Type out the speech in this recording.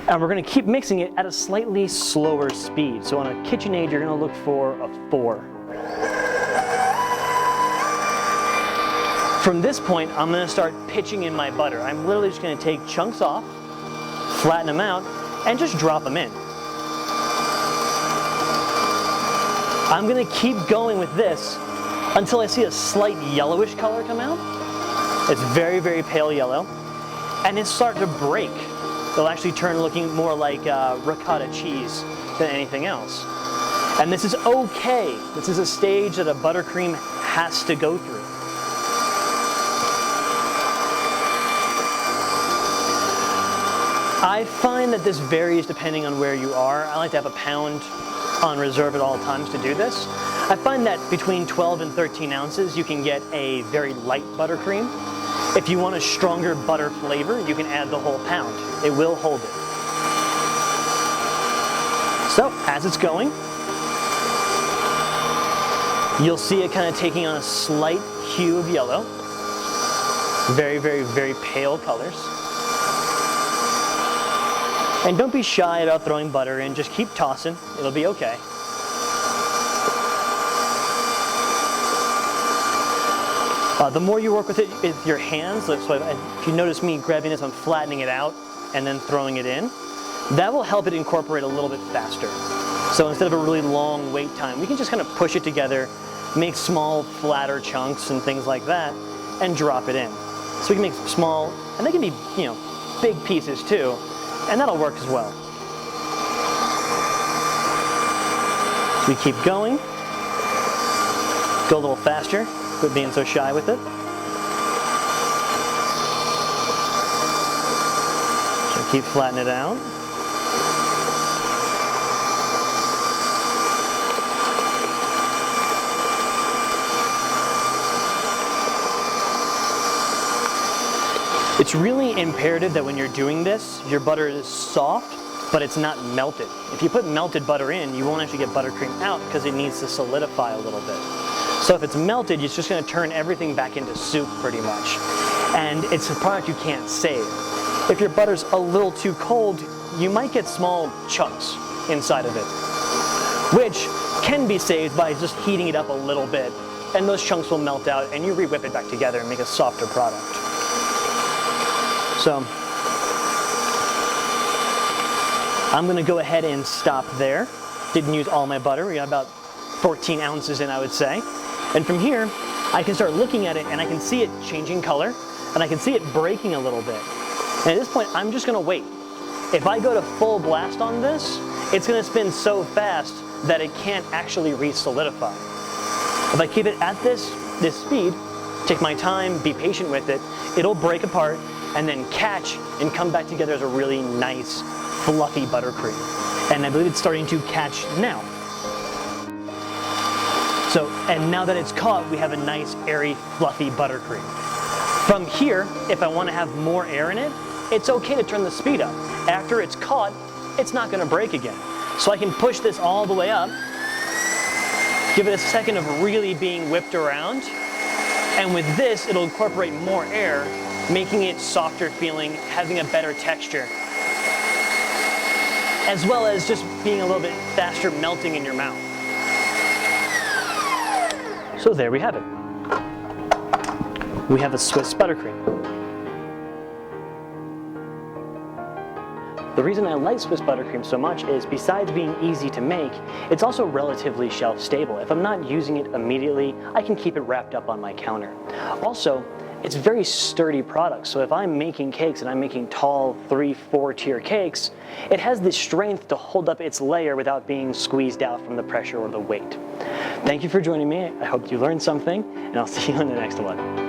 And we're going to keep mixing it at a slightly slower speed. So on a KitchenAid, you're going to look for a 4. From this point, I'm going to start pitching in my butter. I'm literally just going to take chunks off, flatten them out, and just drop them in. I'm going to keep going with this until I see a slight yellowish color come out. It's very, very pale yellow. And it starts to break. It'll actually turn looking more like ricotta cheese than anything else. And this is okay. This is a stage that a buttercream has to go through. I find that this varies depending on where you are. I like to have a pound on reserve at all times to do this. I find that between 12 and 13 ounces you can get a very light buttercream. If you want a stronger butter flavor, you can add the whole pound. It will hold it. So, as it's going, you'll see it kind of taking on a slight hue of yellow. Very, very, very pale colors. And don't be shy about throwing butter in, just keep tossing, it'll be okay. The more you work with it with your hands, so if you notice me grabbing this, I'm flattening it out and then throwing it in, that will help it incorporate a little bit faster. So instead of a really long wait time, we can just kind of push it together, make small, flatter chunks and things like that, and drop it in. So we can make small, and they can be, big pieces too, and that'll work as well. So we keep going, go a little faster. Quit being so shy with it. So keep flattening it out. It's really imperative that when you're doing this, your butter is soft, but it's not melted. If you put melted butter in, you won't actually get buttercream out because it needs to solidify a little bit. So if it's melted, it's just going to turn everything back into soup pretty much. And it's a product you can't save. If your butter's a little too cold, you might get small chunks inside of it, which can be saved by just heating it up a little bit. And those chunks will melt out and you re-whip it back together and make a softer product. So I'm going to go ahead and stop there. Didn't use all my butter. We got about 14 ounces in, I would say. And from here, I can start looking at it and I can see it changing color and I can see it breaking a little bit. And at this point, I'm just gonna wait. If I go to full blast on this, it's gonna spin so fast that it can't actually re-solidify. If I keep it at this speed, take my time, be patient with it, it'll break apart and then catch and come back together as a really nice, fluffy buttercream. And I believe it's starting to catch now. So, and now that it's caught, we have a nice, airy, fluffy buttercream. From here, if I want to have more air in it, it's okay to turn the speed up. After it's caught, it's not going to break again. So I can push this all the way up, give it a second of really being whipped around, and with this, it'll incorporate more air, making it softer feeling, having a better texture, as well as just being a little bit faster melting in your mouth. So there we have it. We have a Swiss buttercream. The reason I like Swiss buttercream so much is besides being easy to make, it's also relatively shelf stable. If I'm not using it immediately, I can keep it wrapped up on my counter. Also, it's a very sturdy product, so if I'm making cakes and I'm making tall 3-4 tier cakes, it has the strength to hold up its layer without being squeezed out from the pressure or the weight. Thank you for joining me. I hope you learned something, and I'll see you on the next one.